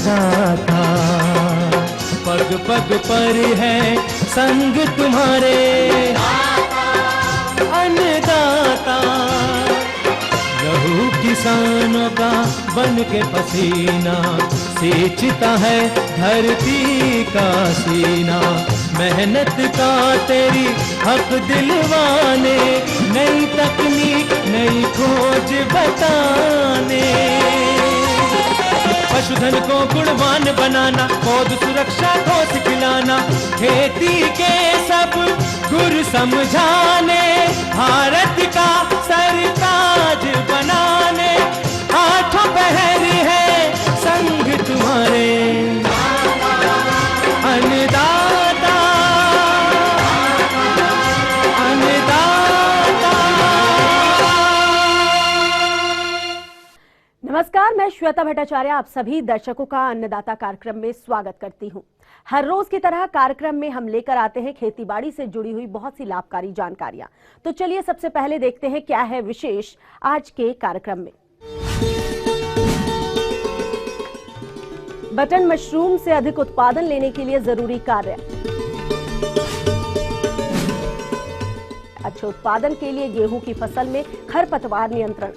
अन्नदाता, पग पग पर है संग तुम्हारे अन्नदाता। लहू किसानों का बन के पसीना सींचता है धरती का सीना। मेहनत का तेरी हक दिलवाने, नई तकनीक नई खोज बताने। पशुधन को गुणवान बनाना, पौध सुरक्षा को सिखलाना, खेती के सब गुर समझाने, भारत का सरताज बनाने। आठों पहर है संग तुम्हारे अन्नदाता, अन्नदाता। नमस्कार, मैं श्वेता भट्टाचार्य आप सभी दर्शकों का अन्नदाता कार्यक्रम में स्वागत करती हूं। हर रोज की तरह कार्यक्रम में हम लेकर आते हैं खेतीबाड़ी से जुड़ी हुई बहुत सी लाभकारी जानकारियां। तो चलिए सबसे पहले देखते हैं क्या है विशेष आज के कार्यक्रम में। बटन मशरूम से अधिक उत्पादन लेने के लिए जरूरी कार्य। अच्छे उत्पादन के लिए गेहूं की फसल में खरपतवार नियंत्रण।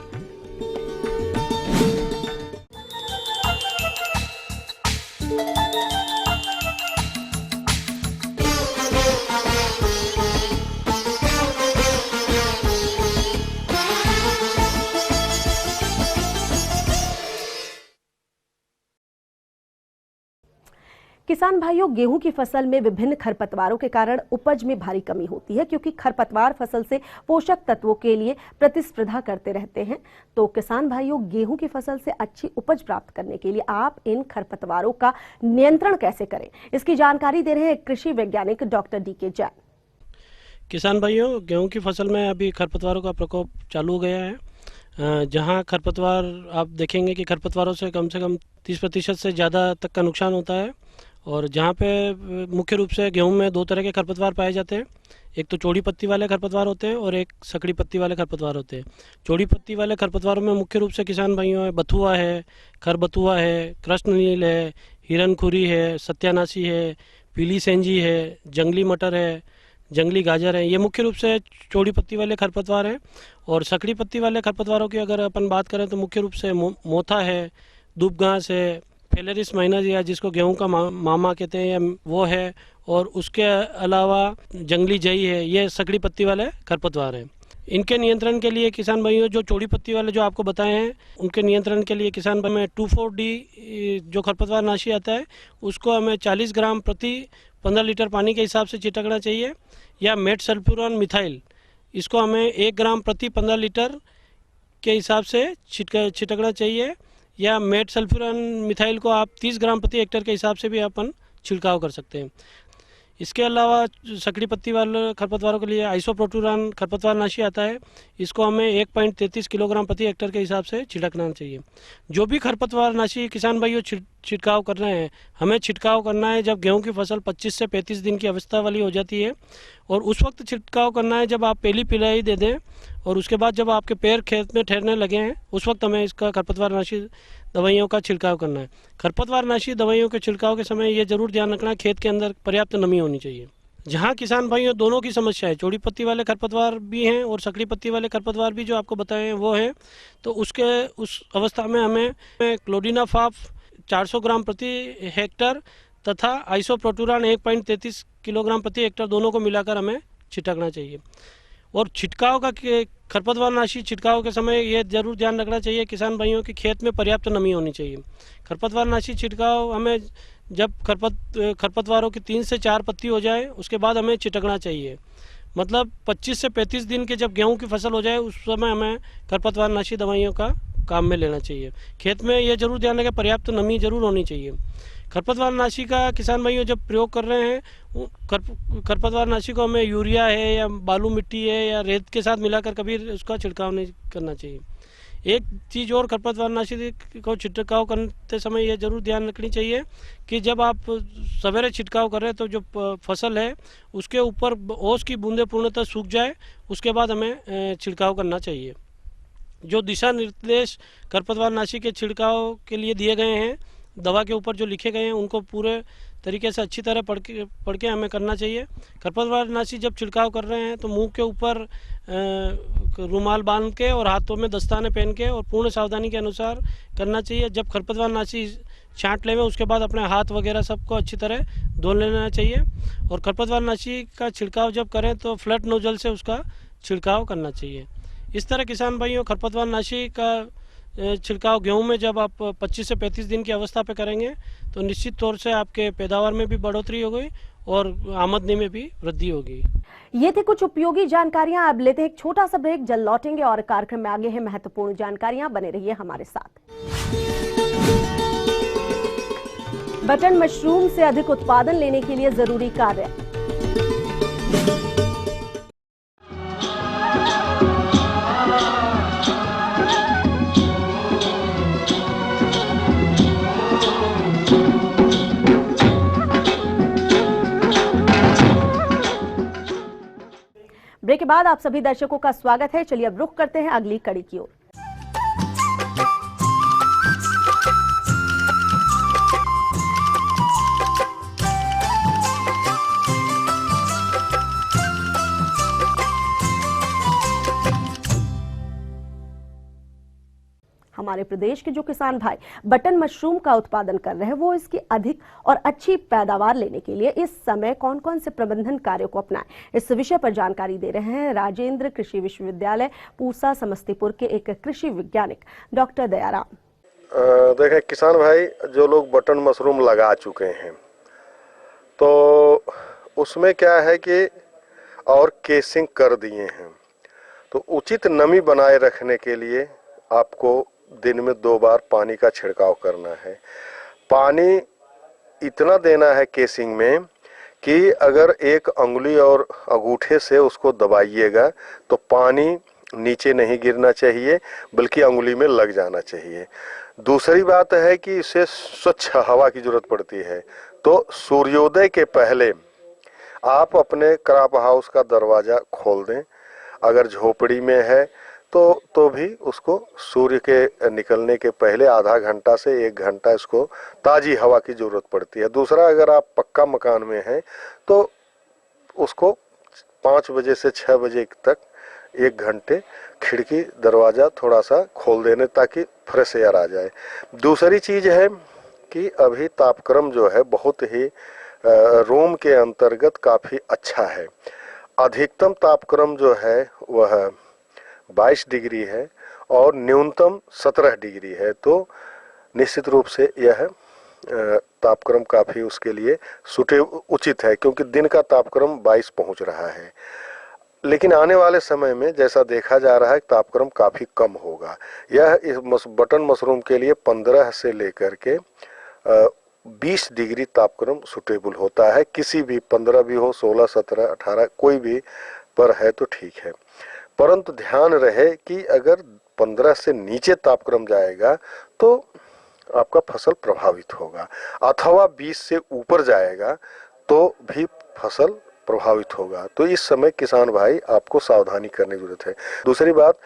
किसान भाइयों, गेहूं की फसल में विभिन्न खरपतवारों के कारण उपज में भारी कमी होती है, क्योंकि खरपतवार फसल से पोषक तत्वों के लिए प्रतिस्पर्धा करते रहते हैं। तो किसान भाइयों, गेहूं की फसल से अच्छी उपज प्राप्त करने के लिए आप इन खरपतवारों का नियंत्रण कैसे करें, इसकी जानकारी दे रहे हैं कृषि वैज्ञानिक डॉक्टर डी.के. जैन। किसान भाइयों, गेहूं की फसल में अभी खरपतवारों का प्रकोप चालू हो गया है। जहां खरपतवार आप देखेंगे कि खरपतवारों से कम 30% से ज़्यादा तक का नुकसान होता है। और जहाँ पे मुख्य रूप से गेहूं में दो तरह के खरपतवार पाए जाते हैं। एक तो चौड़ी पत्ती वाले खरपतवार होते हैं और एक सकड़ी पत्ती वाले खरपतवार होते हैं। चौड़ी पत्ती वाले खरपतवारों में मुख्य रूप से किसान भाइयों है बथुआ है, खरबथुआ है, कृष्णनील है, हिरनखुरी है, सत्यानाशी है, पीली सेंजी है, जंगली मटर है, जंगली गाजर है। ये मुख्य रूप से चौड़ी पत्ती वाले खरपतवार हैं। और सकड़ी पत्ती वाले खरपतवारों की अगर अपन बात करें तो मुख्य रूप से मोथा है, दुबघास है, फेलेरिस माइनर या जिसको गेहूं का मामा कहते हैं या वो है, और उसके अलावा जंगली जई है। ये सकड़ी पत्ती वाले खरपतवार हैं। इनके नियंत्रण के लिए किसान भाइयों, जो चौड़ी पत्ती वाले जो आपको बताए हैं, उनके नियंत्रण के लिए किसान भाई में 2,4-D जो खरपतवार नाशी आता है उसको हमें 40 ग्राम प्रति 15 लीटर पानी के हिसाब से छिटकना चाहिए। या मेट सल्फ्यूरॉन मिथाइल, इसको हमें 1 ग्राम प्रति 15 लीटर के हिसाब से छिटकना चाहिए। या मेट सल्फ्यूरॉन मिथाइल को आप 30 ग्राम प्रति हेक्टेयर के हिसाब से भी अपन छिड़काव कर सकते हैं। इसके अलावा सकड़ी पत्ती वाले खरपतवारों के लिए आइसोप्रोटूरान खरपतवार नाशी आता है, इसको हमें 1.33 किलोग्राम प्रति हेक्टेयर के हिसाब से छिड़कना चाहिए। जो भी खरपतवार नाशी किसान भाइयों छिड़काव कर रहे हैं, हमें छिड़काव करना है जब गेहूं की फसल 25 से 35 दिन की अवस्था वाली हो जाती है। और उस वक्त छिड़काव करना है जब आप पहली पिलाई दे दें और उसके बाद जब आपके पैर खेत में ठहरने लगे हैं, उस वक्त हमें इसका खरपतवार नाशी दवाइयों का छिड़काव करना है। खरपतवार नाशी दवाइयों के छिड़काव के समय ये जरूर ध्यान रखना खेत के अंदर पर्याप्त नमी होनी चाहिए। जहाँ किसान भाइयों दोनों की समस्या है, चौड़ी पत्ती वाले खरपतवार भी हैं और सकड़ी पत्ती वाले खरपतवार भी जो आपको बताए हैं वो हैं, तो उस अवस्था में हमें क्लोडिनाफाफ 400 ग्राम प्रति हेक्टर तथा आइसोप्रोटूरान 1.33 किलोग्राम प्रति हेक्टर दोनों को मिलाकर हमें छिटकना चाहिए। और छिटकाव का खरपतवार नाशी छिटकाव के समय ये जरूर ध्यान रखना चाहिए किसान भाइयों की खेत में पर्याप्त नमी होनी चाहिए। खरपतवार नाशी छिटकाव हमें जब खरपतवारों की 3 से 4 पत्ती हो जाए उसके बाद हमें छिटकना चाहिए। मतलब 25 से 35 दिन के जब गेहूं की फसल हो जाए उस समय हमें खरपतवार नाशी दवाइयों का काम में लेना चाहिए। खेत में ये जरूर ध्यान रखें पर्याप्त नमी जरूर होनी चाहिए। खरपतवार नाशी का किसान भाइयों जब प्रयोग कर रहे हैं, खरपतवार नाशी को हमें यूरिया है या बालू मिट्टी है या रेत के साथ मिलाकर कभी उसका छिड़काव नहीं करना चाहिए। एक चीज़ और खरपतवार नाशी को छिड़काव करते समय ये जरूर ध्यान रखनी चाहिए कि जब आप सवेरे छिड़काव कर रहे हैं तो जो फसल है उसके ऊपर ओस की बूंदें पूर्णतः सूख जाए, उसके बाद हमें छिड़काव करना चाहिए। जो दिशा निर्देश खरपतवार नाशी के छिड़काव के लिए दिए गए हैं दवा के ऊपर जो लिखे गए हैं उनको पूरे तरीके से अच्छी तरह पढ़ के हमें करना चाहिए। खरपतवारनाशी जब छिड़काव कर रहे हैं तो मुंह के ऊपर रुमाल बांध के और हाथों में दस्ताने पहन के और पूर्ण सावधानी के अनुसार करना चाहिए। जब खरपतवारनाशी छांट लें उसके बाद अपने हाथ वगैरह सबको अच्छी तरह धो लेना चाहिए। और खरपतवारनाशी का छिड़काव जब करें तो फ्लैट नोजल से उसका छिड़काव करना चाहिए। इस तरह किसान भाइयों खरपतवारनाशी का छिड़काव गेहूं में जब आप 25 से 35 दिन की अवस्था पे करेंगे तो निश्चित तौर से आपके पैदावार में भी बढ़ोतरी होगी और आमदनी में भी वृद्धि होगी। ये थे कुछ उपयोगी जानकारियां। अब लेते हैं एक छोटा सा ब्रेक, जल्द लौटेंगे और कार्यक्रम में आगे है महत्वपूर्ण जानकारियां। बने रहिए हमारे साथ। बटन मशरूम से अधिक उत्पादन लेने के लिए जरूरी कार्य। ब्रेक के बाद आप सभी दर्शकों का स्वागत है। चलिए अब रुख करते हैं अगली कड़ी की ओर। हमारे प्रदेश के जो किसान भाई बटन मशरूम का उत्पादन कर रहे हैं वो इसकी अधिक और अच्छी पैदावार लेने के लिए इस समय कौन कौन से प्रबंधन कार्यों को अपनाएं, इस विषय पर जानकारी दे रहे हैं राजेंद्र कृषि विश्वविद्यालय पूसा समस्तीपुर के एक कृषि वैज्ञानिक डॉक्टर दयाराम। देखें किसान भाई, जो लोग बटन मशरूम लगा चुके हैं तो उसमें क्या है कि और केसिंग कर दिए हैं, तो उचित नमी बनाए रखने के लिए आपको दिन में 2 बार पानी का छिड़काव करना है। पानी इतना देना है केसिंग में कि अगर एक अंगुली और अंगूठे से उसको दबाइएगा तो पानी नीचे नहीं गिरना चाहिए बल्कि अंगुली में लग जाना चाहिए। दूसरी बात है कि इसे स्वच्छ हवा की जरूरत पड़ती है, तो सूर्योदय के पहले आप अपने क्रॉप हाउस का दरवाजा खोल दें। अगर झोपड़ी में है तो भी उसको सूर्य के निकलने के पहले आधा घंटा से 1 घंटा इसको ताजी हवा की जरूरत पड़ती है। दूसरा, अगर आप पक्का मकान में हैं तो उसको 5 बजे से 6 बजे तक 1 घंटे खिड़की दरवाजा थोड़ा सा खोल देने ताकि फ्रेश एयर आ जाए। दूसरी चीज है कि अभी तापक्रम जो है बहुत ही रोम के अंतर्गत काफी अच्छा है। अधिकतम तापक्रम जो है वह 22 डिग्री है और न्यूनतम 17 डिग्री है, तो निश्चित रूप से यह तापक्रम काफ़ी उसके लिए उचित है, क्योंकि दिन का तापक्रम 22 पहुंच रहा है। लेकिन आने वाले समय में जैसा देखा जा रहा है तापक्रम काफ़ी कम होगा। यह इस बटन मशरूम के लिए 15 से लेकर के 20 डिग्री तापक्रम सुटेबल होता है। किसी भी 15 भी हो, 16, 17, 18 कोई भी पर है तो ठीक है। परंतु ध्यान रहे कि अगर 15 से नीचे तापक्रम जाएगा तो आपका फसल प्रभावित होगा, अथवा 20 से ऊपर जाएगा तो भी फसल प्रभावित होगा। तो इस समय किसान भाई आपको सावधानी करने की जरूरत है। दूसरी बात,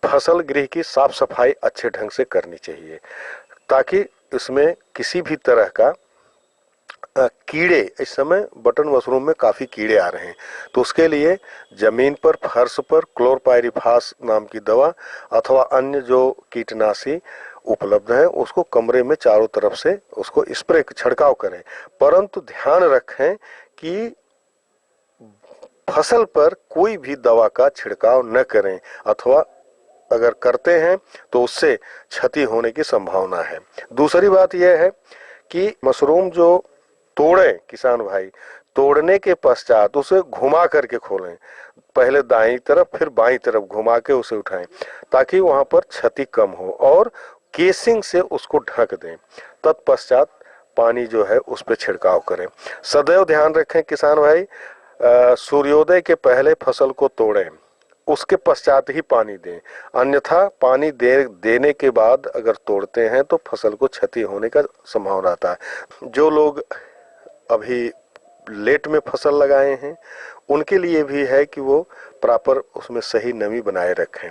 फसल गृह की साफ सफाई अच्छे ढंग से करनी चाहिए ताकि इसमें किसी भी तरह का कीड़े, इस समय बटन मशरूम में काफी कीड़े आ रहे हैं, तो उसके लिए जमीन पर फर्श पर क्लोरपाइरिफास नाम की दवा अथवा अन्य जो कीटनाशी उपलब्ध है उसको कमरे में चारों तरफ से उसको स्प्रे छिड़काव करें। परंतु ध्यान रखें कि फसल पर कोई भी दवा का छिड़काव न करें, अथवा अगर करते हैं तो उससे क्षति होने की संभावना है। दूसरी बात यह है कि मशरूम जो तोड़ें किसान भाई, तोड़ने के पश्चात उसे घुमा करके खोलें, पहले दाईं तरफ फिर बाईं तरफ घुमा के उसे उठाएं ताकि वहां पर क्षति कम हो, और केसिंग से उसको ढक दें। तत्पश्चात पानी जो है उस पर छिड़काव करें। सदैव ध्यान रखें किसान भाई, सूर्योदय के पहले फसल को तोड़ें, उसके पश्चात ही पानी दें, अन्यथा पानी देने के बाद अगर तोड़ते हैं तो फसल को क्षति होने का संभावना रहता है। जो लोग अभी लेट में फसल लगाए हैं उनके लिए भी है कि वो प्रॉपर उसमें सही नमी बनाए रखें।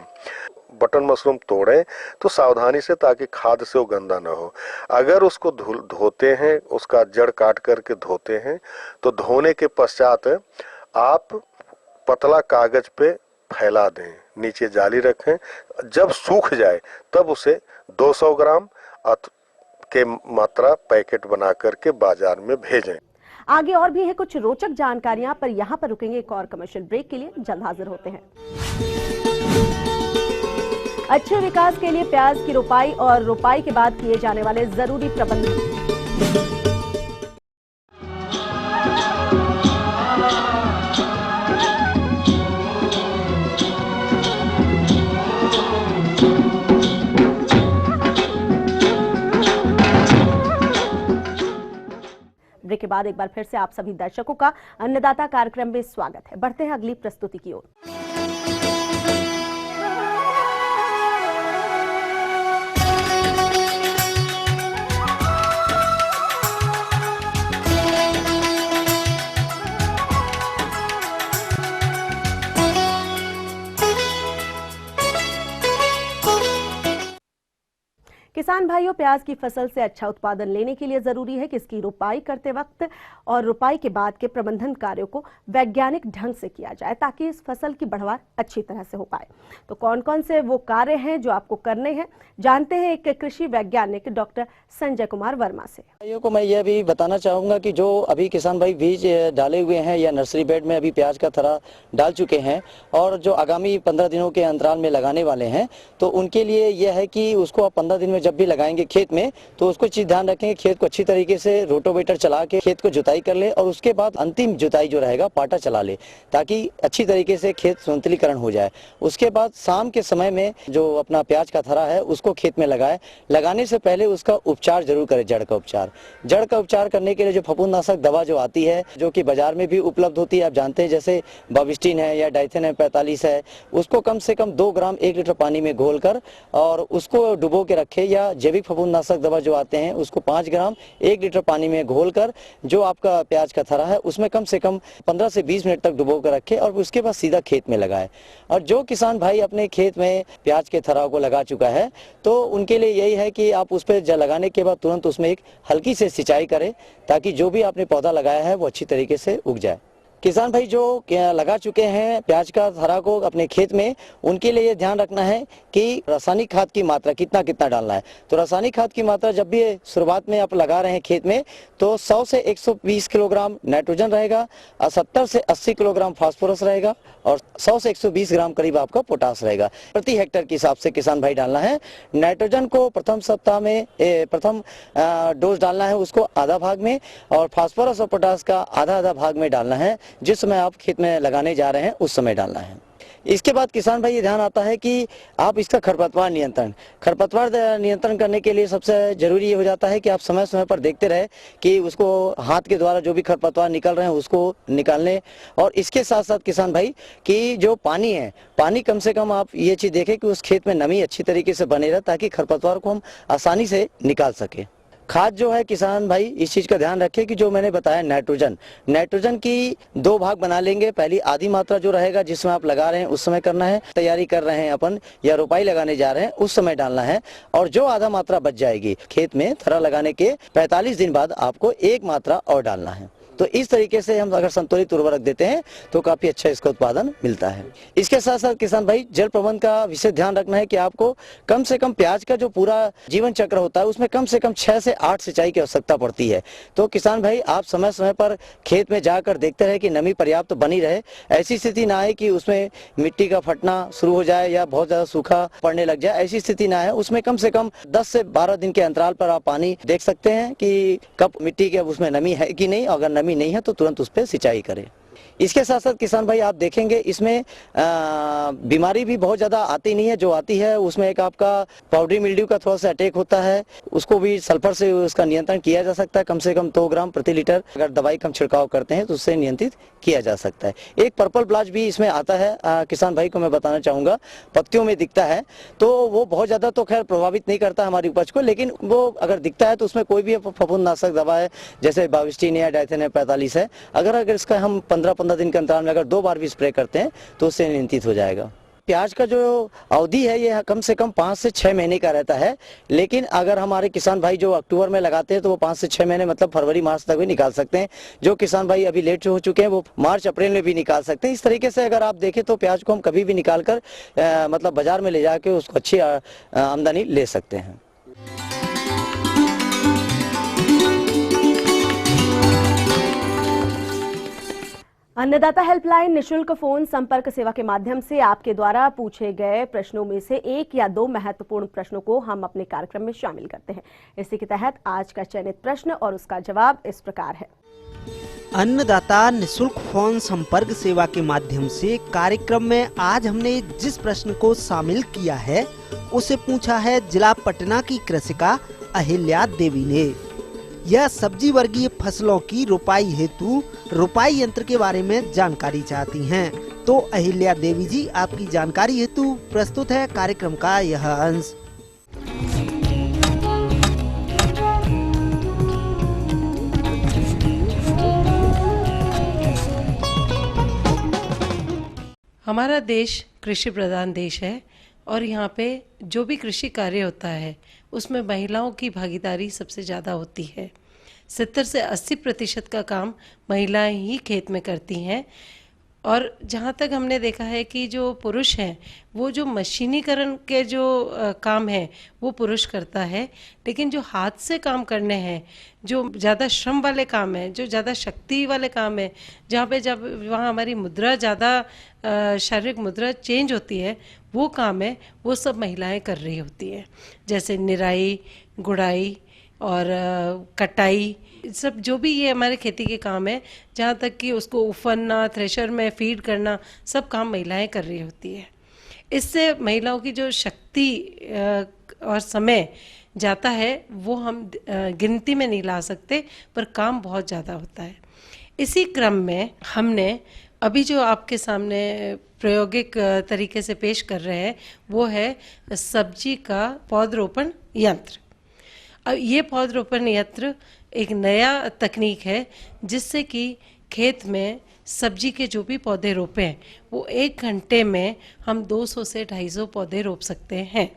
बटन मशरूम तोड़ें तो सावधानी से, ताकि खाद से वो गंदा ना हो। अगर उसको धोते हैं, उसका जड़ काट करके धोते हैं, तो धोने के पश्चात आप पतला कागज पे फैला दें, नीचे जाली रखें। जब सूख जाए तब उसे 200 ग्राम के मात्रा पैकेट बना करके बाजार में भेजें। आगे और भी है कुछ रोचक जानकारियां, पर यहाँ पर रुकेंगे एक और कमर्शियल ब्रेक के लिए। जल्द हाजिर होते हैं। अच्छे विकास के लिए प्याज की रोपाई और रोपाई के बाद किए जाने वाले जरूरी प्रबंध। ब्रेक के बाद एक बार फिर से आप सभी दर्शकों का अन्नदाता कार्यक्रम में स्वागत है। बढ़ते हैं अगली प्रस्तुति की ओर। किसान भाइयों, प्याज की फसल से अच्छा उत्पादन लेने के लिए जरूरी है कि इसकी रोपाई करते वक्त और रोपाई के बाद के प्रबंधन कार्यों को वैज्ञानिक ढंग से किया जाए, ताकि इस फसल की बढ़वार अच्छी तरह से हो पाए। तो कौन कौन से वो कार्य हैं जो आपको करने हैं, जानते हैं एक कृषि वैज्ञानिक डॉक्टर संजय कुमार वर्मा से। भाइयों को मैं ये भी बताना चाहूंगा कि जो अभी किसान भाई बीज डाले हुए हैं या नर्सरी बेड में अभी प्याज का थरा डाल चुके हैं और जो आगामी 15 दिनों के अंतराल में लगाने वाले हैं, तो उनके लिए यह है कि उसको आप 15 दिन में जब भी लगाएंगे खेत में, तो उसको चीज ध्यान रखेंगे खेत को अच्छी तरीके से रोटोवेटर चला के खेत को जुताई कर ले और उसके बाद अंतिम जुताई जो रहेगा पाटा चला ले, ताकि अच्छी तरीके से खेत संतुलीकरण हो जाए। उसके बाद शाम के समय में जो अपना प्याज का थरा है उसको खेत में लगाए। लगाने से पहले उसका उपचार जरूर करें, जड़ का उपचार। जड़ का उपचार करने के लिए जो फफूंदनाशक दवा जो आती है, जो कि बाजार में भी उपलब्ध होती है, आप जानते हैं, जैसे बाविस्टिन है या डाइथेन 45 है, उसको कम से कम 2 ग्राम 1 लीटर पानी में घोलकर और उसको डुबो के रखे, या जैविक फफूंदनाशक दवा जो आते हैं उसको 5 ग्राम 1 लीटर पानी में घोलकर जो आपका प्याज का थरा है उसमें कम से कम 15 से 20 मिनट तक डुबो कर रखे और उसके बाद सीधा खेत में लगाए। और जो किसान भाई अपने खेत में प्याज के थरा को लगा चुका है, तो उनके लिए यही है कि आप उस पर लगाने के बाद तुरंत उसमें एक हल्की से सिंचाई करें, ताकि जो भी आपने पौधा लगाया है वो अच्छी तरीके से उग जाए। किसान भाई जो लगा चुके हैं प्याज का थरा को अपने खेत में, उनके लिए ध्यान रखना है कि रासायनिक खाद की मात्रा कितना डालना है। तो रासायनिक खाद की मात्रा जब भी शुरुआत में आप लगा रहे हैं खेत में, तो 100 से 120 किलोग्राम नाइट्रोजन रहेगा और 70 से 80 किलोग्राम फास्फोरस रहेगा और 100 से 120 ग्राम करीब आपका पोटास रहेगा। प्रति हेक्टेयर के हिसाब से किसान भाई डालना है। नाइट्रोजन को प्रथम सप्ताह में प्रथम डोज डालना है, उसको आधा भाग में, और फास्फोरस और पोटास का आधा भाग में डालना है। जिस समय आप खेत में लगाने जा रहे हैं उस समय डालना है। इसके बाद किसान भाई ये ध्यान आता है कि आप इसका खरपतवार नियंत्रण करने के लिए सबसे जरूरी ये हो जाता है कि आप समय समय पर देखते रहे कि उसको हाथ के द्वारा जो भी खरपतवार निकल रहे हैं उसको निकालने। और इसके साथ साथ किसान भाई कि जो पानी है, पानी कम से कम आप ये चीज देखें कि उस खेत में नमी अच्छी तरीके से बने रहे, ताकि खरपतवार को हम आसानी से निकाल सके। खाद जो है किसान भाई इस चीज का ध्यान रखें कि जो मैंने बताया नाइट्रोजन की 2 भाग बना लेंगे। पहली आधी मात्रा जो रहेगा जिसमें आप लगा रहे हैं उस समय करना है, तैयारी कर रहे हैं अपन या रोपाई लगाने जा रहे हैं उस समय डालना है। और जो आधा मात्रा बच जाएगी खेत में थरा लगाने के 45 दिन बाद आपको 1 मात्रा और डालना है। तो इस तरीके से हम अगर संतुलित उर्वरक देते हैं तो काफी अच्छा इसका उत्पादन मिलता है। इसके साथ साथ किसान भाई जल प्रबंधन का विशेष ध्यान रखना है कि आपको कम से कम प्याज का जो पूरा जीवन चक्र होता है उसमें कम से कम 6 से 8 सिंचाई की आवश्यकता पड़ती है। तो किसान भाई आप समय समय पर खेत में जाकर देखते रहे कि नमी पर्याप्त बनी रहे। ऐसी स्थिति ना आए कि उसमें मिट्टी का फटना शुरू हो जाए या बहुत ज्यादा सूखा पड़ने लग जाए, ऐसी स्थिति ना है। उसमें कम से कम 10 से 12 दिन के अंतराल पर आप पानी देख सकते हैं कि कब मिट्टी के उसमें नमी है कि नहीं। अगर नमी नहीं है तो तुरंत उस पर सिंचाई करें। इसके साथ साथ किसान भाई आप देखेंगे इसमें बीमारी भी बहुत ज्यादा आती नहीं है। जो आती है उसमें एक आपका पाउडरी मिल्ड्यू का थोड़ा सा अटैक होता है, उसको भी सल्फर से उसका नियंत्रण किया जा सकता है। कम से कम 2 ग्राम प्रति लीटर अगर दवाई का छिड़काव करते हैं तो उससे नियंत्रित किया जा सकता है। एक पर्पल ब्लास्ट भी इसमें आता है, किसान भाई को मैं बताना चाहूंगा, पत्तियों में दिखता है। तो वो बहुत ज्यादा तो खैर प्रभावित नहीं करता हमारी उपज को, लेकिन वो अगर दिखता है तो उसमें कोई भी फफूंदनाशक दवा है जैसे बाविस्टिन या डाइथेन 45 है, अगर इसका हम 15 दिन के अंतराल में अगर 2 बार भी स्प्रे करते हैं तो उससे नियंत्रित हो जाएगा। प्याज का जो अवधि है ये कम से कम 5 से 6 महीने का रहता है, लेकिन अगर हमारे किसान भाई जो अक्टूबर में लगाते हैं तो वो 5 से 6 महीने मतलब फरवरी मार्च तक भी निकाल सकते हैं। जो किसान भाई अभी लेट हो चुके हैं वो मार्च अप्रैल में भी निकाल सकते हैं। इस तरीके से अगर आप देखें तो प्याज को हम कभी भी निकाल कर मतलब बाजार में ले जाके उसको अच्छी आमदनी ले सकते हैं। अन्नदाता हेल्पलाइन निशुल्क फोन संपर्क सेवा के माध्यम से आपके द्वारा पूछे गए प्रश्नों में से 1 या 2 महत्वपूर्ण प्रश्नों को हम अपने कार्यक्रम में शामिल करते हैं। इसी के तहत आज का चयनित प्रश्न और उसका जवाब इस प्रकार है। अन्नदाता निशुल्क फोन संपर्क सेवा के माध्यम से कार्यक्रम में आज हमने जिस प्रश्न को शामिल किया है उसे पूछा है जिला पटना की कृषिका अहिल्या देवी ने। यह सब्जी वर्गीय फसलों की रोपाई हेतु रोपाई यंत्र के बारे में जानकारी चाहती हैं। तो अहिल्या देवी जी, आपकी जानकारी हेतु प्रस्तुत है कार्यक्रम का यह अंश। हमारा देश कृषि प्रधान देश है और यहाँ पे जो भी कृषि कार्य होता है उसमें महिलाओं की भागीदारी सबसे ज़्यादा होती है। 70 से 80% का काम महिलाएं ही खेत में करती हैं। और जहाँ तक हमने देखा है कि जो पुरुष हैं वो जो मशीनीकरण के जो काम है वो पुरुष करता है, लेकिन जो हाथ से काम करने हैं, जो ज़्यादा श्रम वाले काम है, जो ज़्यादा शक्ति वाले काम है, जहाँ पे जब वहाँ हमारी मुद्रा ज़्यादा शारीरिक मुद्रा चेंज होती है, वो काम है वो सब महिलाएं कर रही होती हैं। जैसे निराई, गुड़ाई और कटाई, सब जो भी ये हमारे खेती के काम है, जहाँ तक कि उसको उफनना, थ्रेशर में फीड करना, सब काम महिलाएं कर रही होती है। इससे महिलाओं की जो शक्ति और समय जाता है वो हम गिनती में नहीं ला सकते, पर काम बहुत ज़्यादा होता है। इसी क्रम में हमने अभी जो आपके सामने प्रायोगिक तरीके से पेश कर रहे हैं वो है सब्जी का पौधरोपण यंत्र। अब ये पौधरोपण यंत्र एक नया तकनीक है जिससे कि खेत में सब्जी के जो भी पौधे रोपे हैं वो 1 घंटे में हम 200 से 250 पौधे रोप सकते हैं।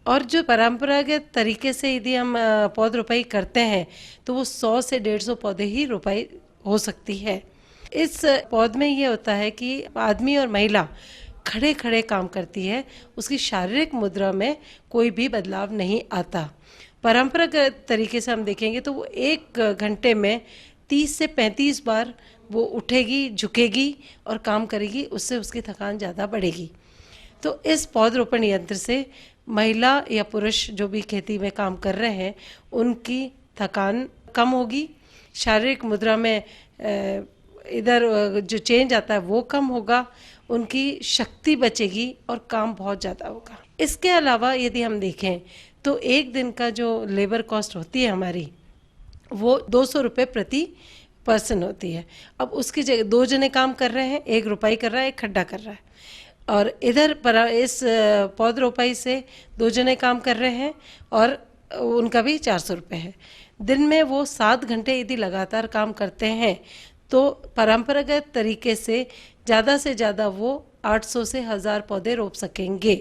और जो परंपरागत तरीके से यदि हम पौध रोपाई करते हैं तो वो 100 से 150 पौधे ही रोपाई हो सकती है। इस पौध में ये होता है कि आदमी और महिला खड़े खड़े काम करती है, उसकी शारीरिक मुद्रा में कोई भी बदलाव नहीं आता। परंपरागत तरीके से हम देखेंगे तो वो 1 घंटे में 30 से 35 बार वो उठेगी, झुकेगी और काम करेगी, उससे उसकी थकान ज़्यादा बढ़ेगी। तो इस पौधरोपण यंत्र से महिला या पुरुष जो भी खेती में काम कर रहे हैं उनकी थकान कम होगी, शारीरिक मुद्रा में इधर जो चेंज आता है वो कम होगा, उनकी शक्ति बचेगी और काम बहुत ज़्यादा होगा। इसके अलावा यदि हम देखें तो 1 दिन का जो लेबर कॉस्ट होती है हमारी वो 200 रुपये प्रति पर्सन होती है। अब उसकी जगह 2 जने काम कर रहे हैं, 1 रुपाई कर रहा है, 1 खड्डा कर रहा है। और इधर पर इस पौध रोपाई से 2 जने काम कर रहे हैं और उनका भी 400 रुपये है। दिन में वो 7 घंटे यदि लगातार काम करते हैं तो परंपरागत तरीके से ज़्यादा वो 800 से 1000 पौधे रोप सकेंगे।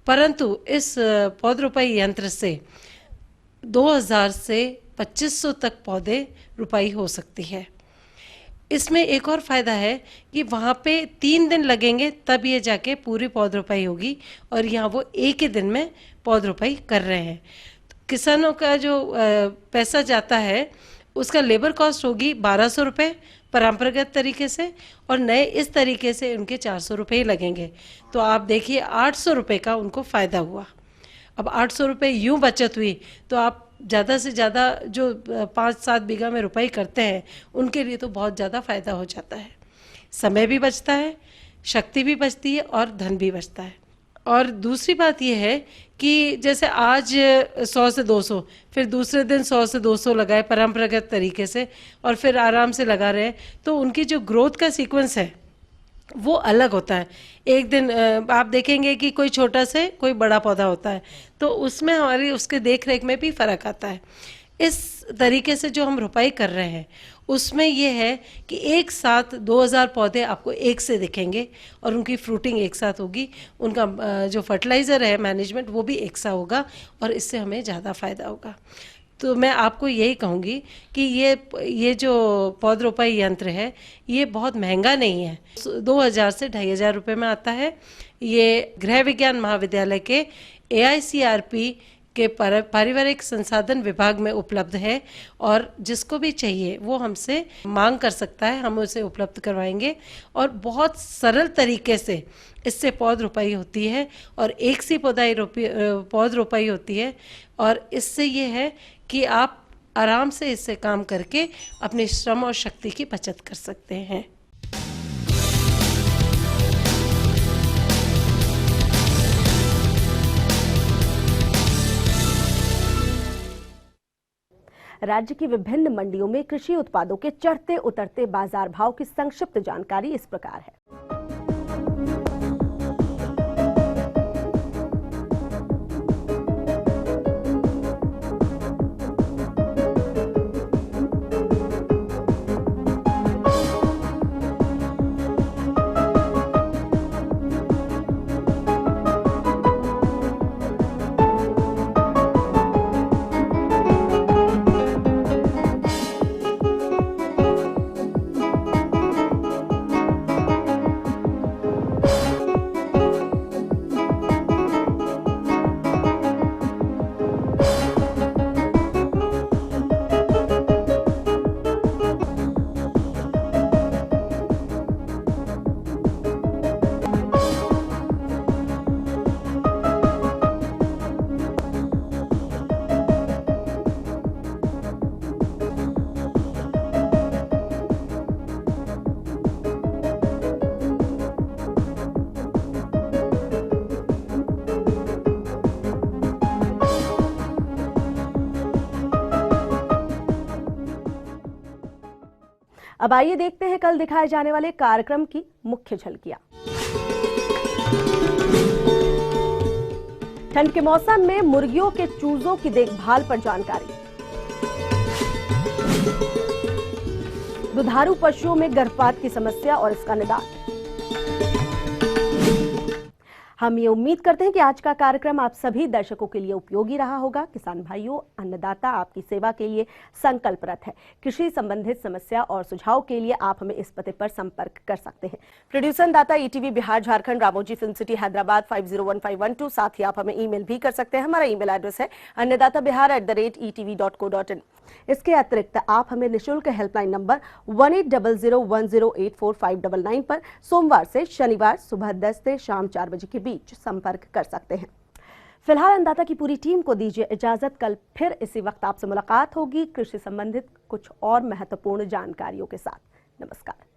परंतु इस पौध रोपाई यंत्र से 2000 से 2500 तक पौधे रोपाई हो सकती है। इसमें एक और फ़ायदा है कि वहाँ पे 3 दिन लगेंगे तब ये जाके पूरी पौध रोपाई होगी और यहाँ वो 1 ही दिन में पौध रोपाई कर रहे हैं। तो किसानों का जो पैसा जाता है उसका लेबर कॉस्ट होगी 1200 रुपये परंपरागत तरीके से, और नए इस तरीके से उनके 400 रुपये ही लगेंगे। तो आप देखिए 800 रुपये का उनको फ़ायदा हुआ। अब 800 रुपये यूँ बचत हुई तो आप ज़्यादा से ज़्यादा जो 5-7 बीघा में रुपाई करते हैं उनके लिए तो बहुत ज़्यादा फ़ायदा हो जाता है। समय भी बचता है, शक्ति भी बचती है और धन भी बचता है। और दूसरी बात यह है कि जैसे आज 100 से 200, फिर दूसरे दिन 100 से 200 लगाए परंपरागत तरीके से और फिर आराम से लगा रहे हैं, तो उनकी जो ग्रोथ का सीक्वेंस है वो अलग होता है। एक दिन आप देखेंगे कि कोई छोटा से कोई बड़ा पौधा होता है तो उसमें हमारी उसके देख रेख में भी फ़र्क आता है। इस तरीके से जो हम रोपाई कर रहे हैं उसमें ये है कि एक साथ 2000 पौधे आपको एक से दिखेंगे और उनकी फ्रूटिंग एक साथ होगी, उनका जो फर्टिलाइज़र है मैनेजमेंट वो भी एक सा होगा और इससे हमें ज़्यादा फ़ायदा होगा। तो मैं आपको यही कहूँगी कि ये जो पौध रोपाई यंत्र है ये बहुत महंगा नहीं है, 2000 से 2500 रुपये में आता है। ये गृह विज्ञान महाविद्यालय के AICRP के पारिवारिक संसाधन विभाग में उपलब्ध है और जिसको भी चाहिए वो हमसे मांग कर सकता है, हम उसे उपलब्ध करवाएंगे। और बहुत सरल तरीके से इससे पौध रोपाई होती है और एक सी पौध रोपाई होती है और इससे ये है कि आप आराम से इससे काम करके अपने श्रम और शक्ति की बचत कर सकते हैं। राज्य की विभिन्न मंडियों में कृषि उत्पादों के चढ़ते उतरते बाजार भाव की संक्षिप्त जानकारी इस प्रकार है। अब आइए देखते हैं कल दिखाए जाने वाले कार्यक्रम की मुख्य झलकियां। ठंड के मौसम में मुर्गियों के चूजों की देखभाल पर जानकारी। दुधारू पशुओं में गर्भपात की समस्या और इसका निदान। हम ये उम्मीद करते हैं कि आज का कार्यक्रम आप सभी दर्शकों के लिए उपयोगी रहा होगा। किसान भाइयों, अन्नदाता आपकी सेवा के लिए संकल्परत है। कृषि संबंधित समस्या और सुझाव के लिए आप हमें इस पते पर संपर्क कर सकते हैं। प्रोड्यूसर दाता ETV Bihar Jharkhand, Ramoji film city Hyderabad 501512। साथ ही आप हमें ईमेल भी कर सकते हैं। हमारा ईमेल एड्रेस है annadatabihar@etv.co.in। इसके अतिरिक्त आप हमें निःशुल्क हेल्पलाइन नंबर 180010845999 पर सोमवार से शनिवार सुबह 10 से शाम 4 बजे के बीच संपर्क कर सकते हैं। फिलहाल अन्नदाता की पूरी टीम को दीजिए इजाजत। कल फिर इसी वक्त आपसे मुलाकात होगी कृषि संबंधित कुछ और महत्वपूर्ण जानकारियों के साथ। नमस्कार।